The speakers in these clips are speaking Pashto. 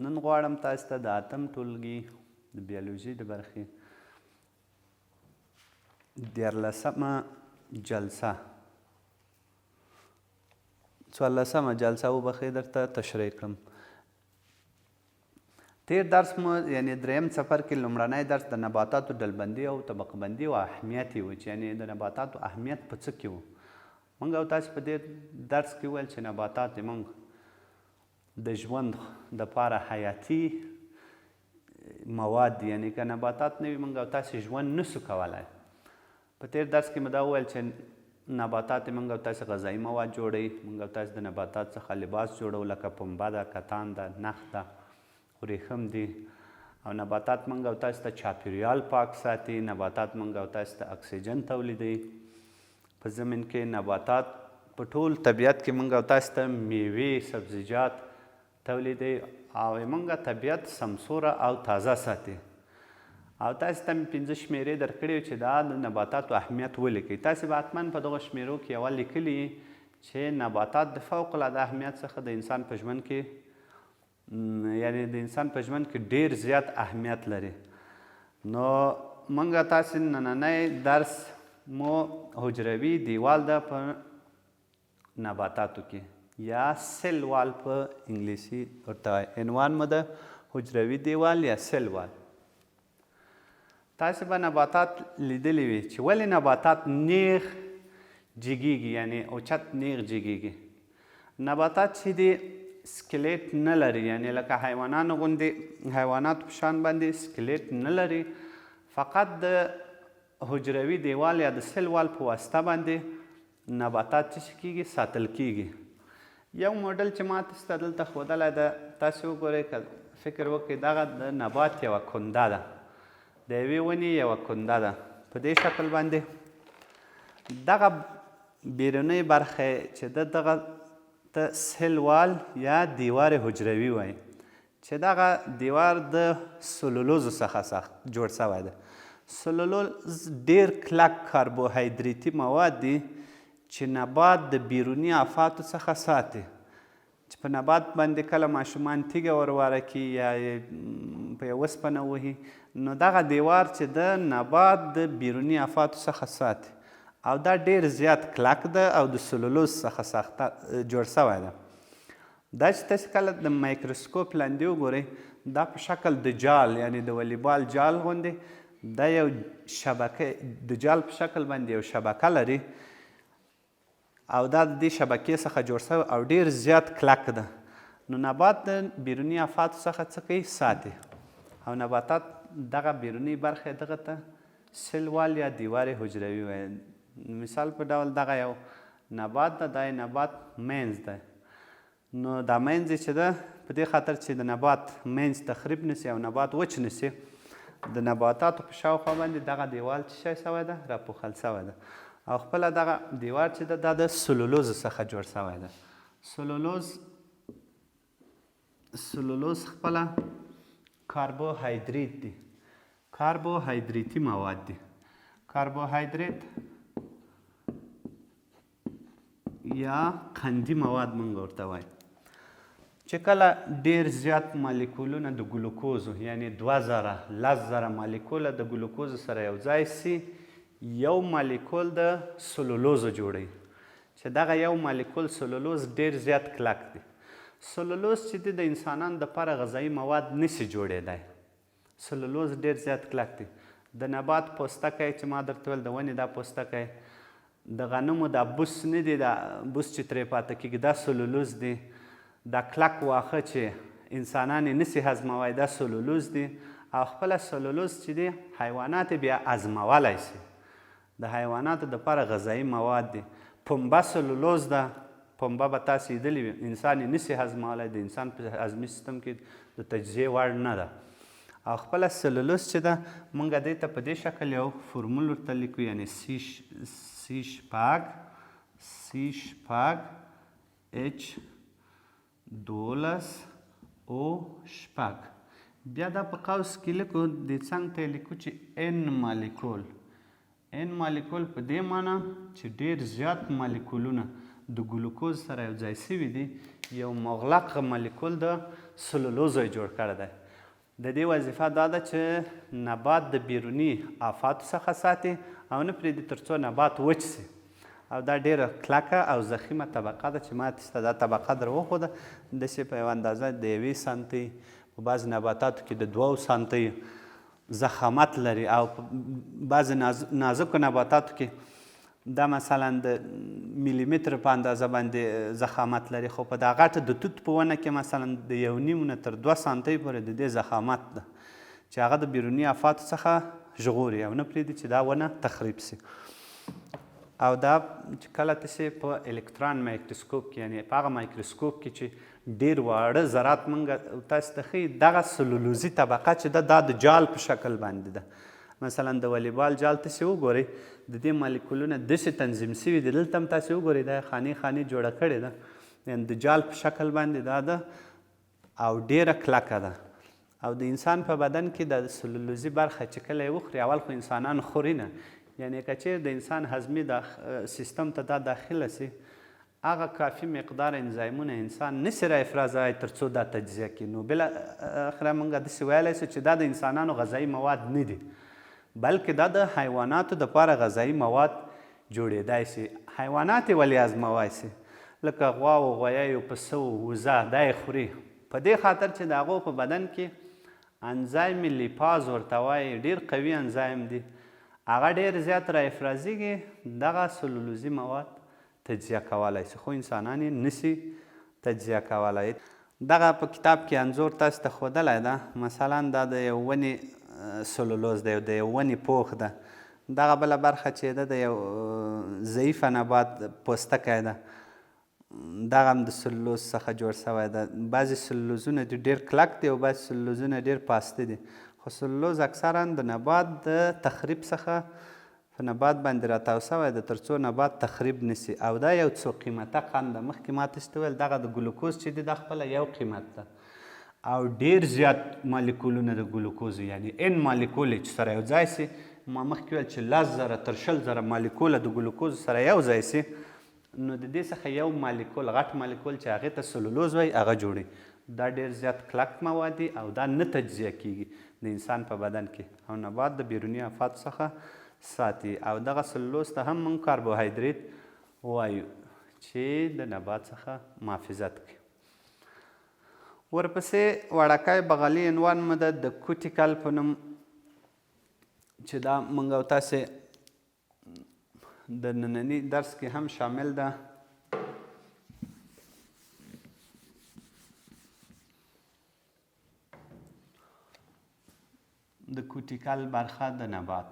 نن غواړم تاسو ته د 8م ټولګي د بیولوژي د برخې 14مه جلسه 14مه جلسه وبخښئ درته تشریح کړم. تیر درس مو یعنې دریم څپر کې لومړنی درس د نباتاتو ډلبندي او طبقه بندي او اهمیت یې و چې یعنې د نباتاتو اهمیت په څه کې و. موږ او تاسو په دې درس کې وویل چې نباتات موږ د ژوند دپاره حیاتي مواد دي، یعنې که نباتات نه وي موږ او تاسې ژوند نسو کولی. په تیر درس کې مو دا وویل چې نباتات موږ او تاسې غذایي مواد جوړوي، موږ او تاسې د نباتات څخه لباس جوړو لکه پنبه ده، کتان ده، نخ ده، ورېښم دي. او نباتات موږ او تاسې ته چاپیریال پاک ساتي، نباتات موږ او تاسې ته اکسیجن تولیدوي. په ضمن کې نباتات په ټول طبیعت کې موږ او تاسې ته میوې سبزیجات تولیدوي او موږ طبیعت سمسوره او تازه ساتي. او تاسې ته مې 5 شمیرې درکړي چې دا د نباتاتو اهمیت ولیکئ. تاسې به حتما په دغو شمیرو کې یوه لیکلي چې نباتات د فوق العاده اهمیت څخه د انسان په ژوند کې یعنې د انسان په ژوند کې ډېر زیات اهمیت لري. نو موږ تاسې نننی درس مو حجروي دیوال ده په نباتاتو کې یا سیل وال په انګلیسي ورته وایي. عنوان مو ده حجروي دیوال یا سیل وال. تاسې به نباتات لیدلی وي چې ولې نباتات نیغ جګیږي، یعنې اوچت نیغ جګیږي. نباتات چې دي سکلیټ نه لري، یعنې لکه حیوانانو غوندې حیواناتو په شان باندې سکلیټ نه لري. فقط د حجروي دیوال یا د سیل وال په واسطه باندې نباتات څه کیږي؟ ساتل کیږي. یو موډل چې ما تاسو ته دلته ښودلی ده، تاسې وګورئ که فکر وکړئ دغه د نبات یوه کنده ده، د یوې ونې یوه کنده ده. په دې شکل باندې دغه بیرونۍ برخه چې دغه ته سیل وال یا دیوار حجروي وایي، چې دغه دیوار د سلولوزو څخه جوړ شوی ده. سلولوز ډېر کلک کاربوهایدریتي مواد دي چې نبات د بیروني آفاتو څخه ساتي. چې په نبات باندې کله ماشومان تیږه ورواره کړي یا په یو وسپنه ووهي، نو دغه دیوار چې د نبات د بیروني آفاتو څخه ساتي او دا ډېر زیات کلک ده او د سلولوز څخه جوړ شوی ده. دا چې تاسې کله د مایکروسکوپ لاندې وګورئ، دا په شکل د جال یعنې د والیبال جال غوندې دا یو شبکه د جال په شکل باندې یو شبکه لري او دا د دې شبکې څخه جوړ شوی او ډېر زیات کلک ده. نو نبات د بیروني آفاتو څخه څه کوي؟ ساتي. او نباتات دغه بیروني برخه دغه ته سیل وال یا دیوار حجروي وایي. مثال په ډول دغه یو نبات ده، دا نبات منځ ده. نو دا منځ چې ده په دې خاطر چې د نبات منځ تخریب نسي او نبات وچ نسي، د نباتاتو په شاوخوا باندې دغه دیوال څه شی شوی ده؟ راپوښل شوی ده. او خپله دغه دیوار چې ده دا د سلولوز څخه جوړ شوی ده. سلولوز خپله کاربوهایدریت دي، کاربوهایدریتي مواد دي. کاربوهایدریت یا قندي مواد موږ ورته وایو چې کله ډېر زیات مالیکولونه د ګلوکوزو یعنې 2000 مالیکوله د ګلوکوزو سره یو ځای سي، یو مالیکول د سلولوزو جوړوي چې دغه یو مالیکول سلولوز ډېر زیات کلک دی. سلولوز چې دی د انسانانو دپاره غذایي مواد نسي جوړېدی. سلولوز ډېر زیات کلک دی. د نبات پوستکی چې ما درته ویل د ونې دا پوستکی، د غنمو دا بوس نه دی، دا بوس چې ترې پاته کېږي دا سلولوز دی. دا کلک واښه چې انسانان یې نسي هضموی دا سلولوز دی. او خپله سلولوز چې دی حیوانات بیا هضمولی سي، د حیواناتو دپاره غذایي مواد دي. پنبه سلولوز ده، پنبه به تاسې لیدلي وي، انسان یې نسي هضمولی، د انسان په هضمي سیستم کې د تجزیې وړ نه ده. او خپله سلولوز چې ده موږ دې ته په دې شکل یو فورمول ورته لیکو، یعنې C#H12O6. بیا دا په قوس کې لیکو، دې څنګ ته یې لیکو چې N مالیکول. N مالیکول په دې معنی چې ډېر زیات مالیکولونه د ګلوکوز سره یو ځای سوي دي. یو مغلق مالیکول د سلولوزو یې جوړ کړی دی. د دې وظیفه دا ده چې نبات د بیروني آفاتو څخه ساتي او نه پرېږدي تر څو نبات وچ سي. او دا ډېره کلکه او ضخیمه طبقه ده چې ما تاسو ته دا طبقه در وښوده. داسې په یوه اندازه د 1 سانتۍ، په بعضې نباتاتو کې د 2 سانتۍ ضخامت لري او په بعضې نازکو نباتاتو کې دا مثلا د میلیمتر په اندازه باندې ضخامت لري، خو په دا غټه د توت په ونه کې مثلا د 1.5 نه تر 2 سانتۍ پورې د دې ضخامت ده چې هغه د بیروني آفاتو څخه ژغوري او نه پرېږدي چې دا ونه تخریب سي. او دا چې کله تاسې په الکترون مایکروسکوپ کې، یعنې په هغه مایکروسکوپ کې چې ډېر واړه ذرات موږ تاسو ته ښیي، دغه سلولوزي طبقه چې ده دا د جال په شکل باندې ده. مثلا د والیبال جال تاسې وګورئ، د دې مالیکولونه داسې تنظیم سوي دي. دلته هم تاسې وګورئ دا خانې خانې جوړه کړې ده، یعنې د جال په شکل باندې دا ده او ډېره کلکه ده. او د انسان په بدن کې د سلولوزي برخه چې کله یې وخوري، اول خو انسانان خوري نه، یعنې که چېرې د انسان هضمي سیستم ته دا داخله سي، هغه کافي مقدار انزایمونه انسان نسي را افرازولی تر څو دا تجزیه کړي. نو بالاخره موږ داسې ویلی سو چې دا د انسانانو غذایي مواد نه دي، بلکې دا د حیواناتو دپاره غذایي مواد جوړېدی سي. حیوانات یې ولې ازموی سي، لکه غواو، غوییو، پسه، وزه، دا یې خوري په دې خاطر چې د هغو په بدن کې انزایم لیپاز ورته وایي، ډېر قوي انزایم دی، هغه ډېر زیات را افرازیږي، دغه سلولوزي مواد تجزیه کولی سي، خو انسانان یې نسي تجزیه کولی. دغه په کتاب کې انځور تاسو ته ښودلی ده. مثلا دا د یو ونې سلولوز دی، د یو ونې پوښ ده. دغه بله برخه چې ده د یو ضعیفه نبات پوستکی ده، دغه هم د سلولوز څخه جوړ سوی ده. بعضې سلولوزونه دي ډېر کلک دي او بعضې سلولوزونه ډېر پاسته دي، خو سلولوز اکثرا د نبات د تخریب څخه په نبات باندې راتاو سوی ده تر څو نبات تخریب نسي. او دا یو څو قیمته قند ده. مخکې ما تاسو ته ویل دغه د ګلوکوز چې دی دا خپله یو قیمت ده او ډېر زیات مالیکولونه د ګلوکوز، یعنې ان مالیکول چې سره یو ځای سي، ما مخکې ویل چې 10,000 تر 20,000 مالیکوله د ګلوکوز سره یو ځای سي، نو د دې څخه یو مالیکول، غټ مالیکول چې هغې ته سلولوز وایي، هغه جوړي. دا ډېر زیات کلک مواد دي او دا نه تجزیه کیږي د انسان په بدن کې او نبات د بیروني آفاتو څخه ساتي. او دغه سلولوز ته هم موږ کاربوهایدریت وایو چې د نبات څخه محافظت کوي. ورپسې وړکی بغلي عنوان مو ده د کوټیکل په نوم، چې دا موږ او تاسې د ننني درس کې هم شامل ده. د کوټیکل برخه د نبات،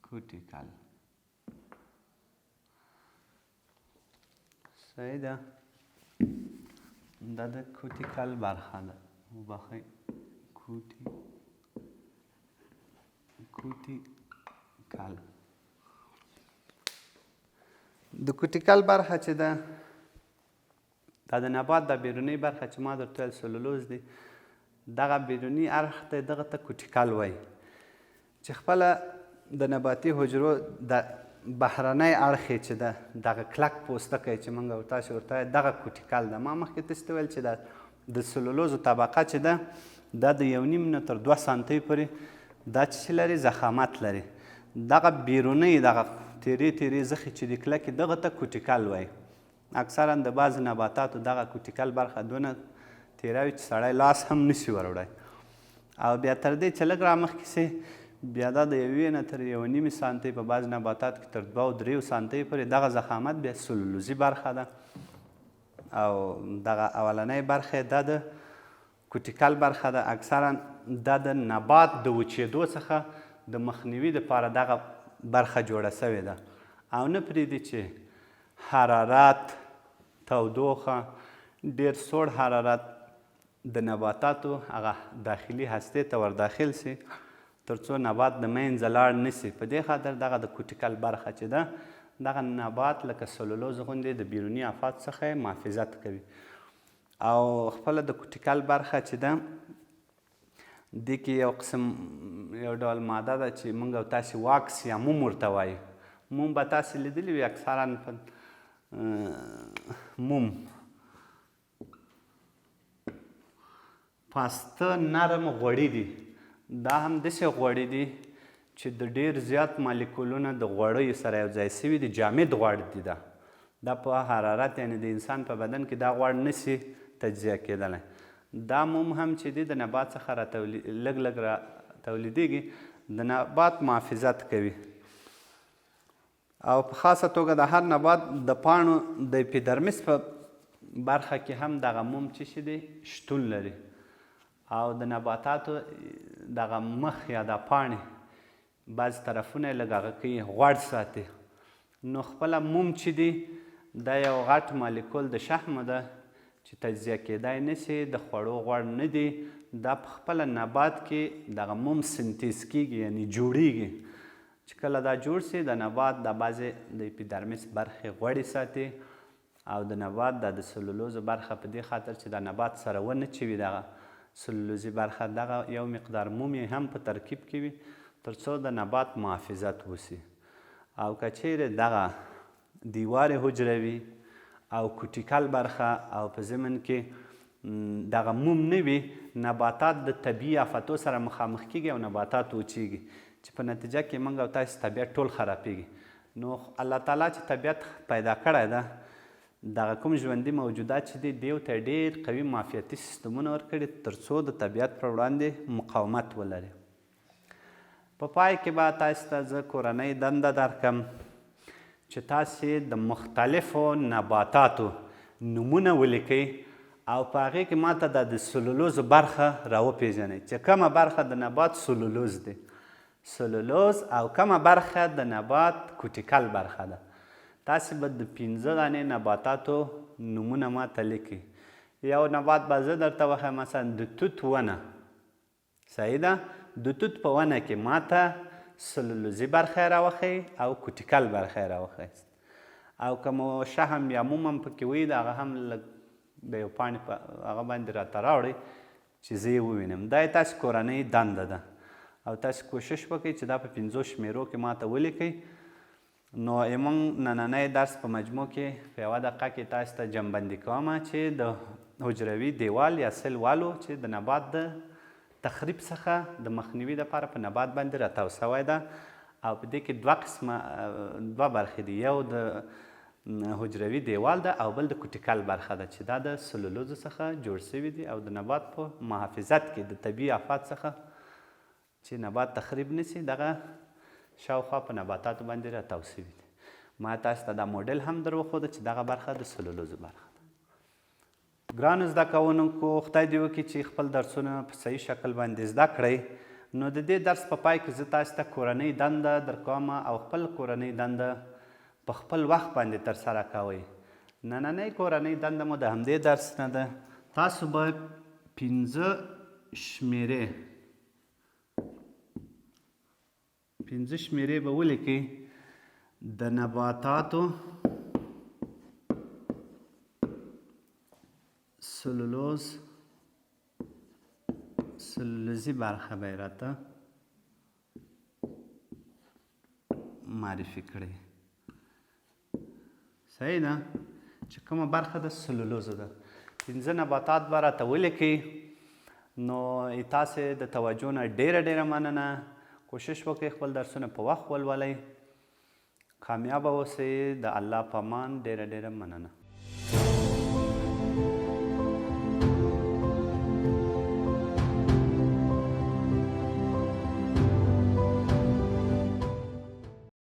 کوټیکل صحیح ده. دا د کوټیکل برخه ده. وبخئ، کوټیکل. د کوټیکل برخه چې ده دا د نبات د بیروني برخه چې ما درته ویل سلولوز دی، دغه بیروني اړخ ته دغه ته کوټیکل وایي، چې خپله د نباتي حجرو د بهرنی اړخ یې چې ده دغه کلک پوستکی چې موږ او تاسې ورته وایو دغه کوټیکل ده. ما مخکې تاسو ته ویل چې د سلولوزو طبقه چې ده دا د 1.5 نه تر 2 سانتۍ پورې دا چې لري ضخامت لري. دغه بیرونی دغه تیرې زخې چې د کلکې دغه ته کوټیکل وایي. اکثرا د بعض نباتاتو دغه کوټیکل برخه دونه تیره وي چې سړی لاس هم نشي وروړی. او بیا تر دې چې لږ رامخکې سي بیا دا د 1 نه تر 1.5 سانتۍ په بعض نباتاتو کې تر 2-3 سانتۍ پورې دغه ضخامت بیا سلولوزي برخه ده. او دغه اولنۍ برخه دا د کوټیکل برخه ده. اکثرا دا د نبات د وچېدو څخه د مخنیوي دپاره دغه برخه جوړه سوې ده او نه پرېږدي چې حرارت، تودوخه، ډېر سوړ حرارت د نباتاتو هغه داخلي هستې ته ورداخل سي تر څو نبات د منځه لاړ نه سي. په دې خاطر دغه د کوټیکل برخه چې ده دغه نبات لکه سلولوز غوندې د بیروني آفات څخه محافظت کوي. او خپله د کوټیکل برخه چې ده دې کې یو قسم یو ډول ماده ده چې موږ او تاسې واکس یا موم ورته وایو. موم به تاسې لیدلي وي اکثرا موم پاسته نرم غوړي دي. دا هم داسې غوړي دي چې د ډېر زیات مالیکولونه د غوړیو سره یو ځای سوي دي، جامد غوړ دي. دا په حرارت یعنې د انسان په بدن کې دا غوړ نشي تجزیه کېدلی. دا موم هم چې دی د نبات څخه لږ لږ را تولیدیږي، د نبات محافظت کوي. او په خاصه توګه د هر نبات د پاڼو د اپیډرمیس په برخه کې هم دغه موم چې شي دی شتون لري. او د نباتاتو دغه مخ یا د پاڼې بعض طرفونه یې لږ هغه کوي غوړ ساتي. نو خپله موم چې دی دا یو غټ مالیکول د شحمو ده چې تجزیه کېدای نشي، د خوړو غوړ نه دی. دا په خپله نبات کې دغه موم سنتیز کېږي، یعنې جوړیږي. چې کله دا جوړ سي د نبات د بعضې د اپیډرمیس برخې غوړې ساتي. او د نبات د سلولوزو برخه په دې خاطر چې د نبات سره ونه چوي دغه سلولوزي برخه، دغه یو مقدار موم یې هم په ترکیب کې وي تر څو د نبات محافظت وسي. او که چیرې دغه دیوال حجروي او کوټیکل برخه او په ضمن کې دغه موم نه وي، نباتات د طبیعي آفتو سره مخامخ کیږي او نباتات وچیږي، چې په نتیجه کې موږ او تاسې طبیعت ټول خرابیږي. نو الله تعالی چې طبیعت پیدا کړی ده، دغه کوم ژوندي موجودات چې دي دیو ته ډېر قوي معافیتي سیستمونه ورکړي تر څو د طبیعت پر وړاندې مقاومت ولري. په پای کې به تاسو ته زه کورنۍ دنده درکړم چې تاسې د مختلفو نباتاتو نومونه ولیکئ او په هغې کې ماته د سلولوز برخه راوپېژنئ چې کومه برخه د نبات سلولوز دی، سلولوز، او کومه برخه د نبات کوټیکل برخه ده. تاسې به د 15 دانې نباتاتو نومونه ماته لیکئ. یو نبات به زه درته وښیم، مثلا د توت ونه، صحیح ده؟ د توت په ونه کې ماته سلولوزي برخه یې راوښئ او کوټیکل برخه یې راوښئ. او که مو شحم یا موم هم پکې وي، د هغه هم لږ د یو پاڼې په هغه باندې راته راوړئ چې زه یې ووینم. دا یې تاسې کورنۍ دنده ده او تاسې کوشش وکړئ چې دا په 5 شمیرو کې ماته ولیکئ. نو زموږ نننی درس په مجموع کې په یوه دقیقه کې تاسو ته جمعبندي کوم چې د حجروي دیوال یا سل والو چې د نبات د تخریب څخه د مخنیوي لپاره په نبات باندې راتاو سوی ده. او په دې کې دوه برخې دي، یو د حجروي دیوال ده او بل د کوټیکل برخه ده چې دا د سلولوزو څخه جوړ سوي دي او د نبات په محافظت کې د طبیعي آفات څخه چې نبات تخریب نشي دغه شاوخوا په نباتاتو باندې راتاو سوي دي. ما تاسو ته دا موډل هم در وښوده چې دغه برخه د سلولوزو برخه ده. ګرانو زده کوونکو، خدای دې وکړي چې خپل درسونه په صحیح شکل باندې زده کړئ. نو د دې درس په پای کې زه تاسو ته کورنۍ دنده درکوم او خپل کورنۍ دنده په خپل وخت باندې ترسره کوئ. نننۍ کورنۍ دنده مو د همدې درس نه ده. تاسو به 15 شمیرې به ولیکئ د نباتاتو سلولوزي برخه به یې راته معرفي کړئ. صحیح ده؟ چې کومه برخه د سلولوزو ده 15 نباتات به راته ولیکئ. نو تاسې د توجه نه ډېره مننه. کوشش وکړئ خپل درسونه په وخت ولولئ. کامیابه اوسئ. د الله په امان. ډېره مننه.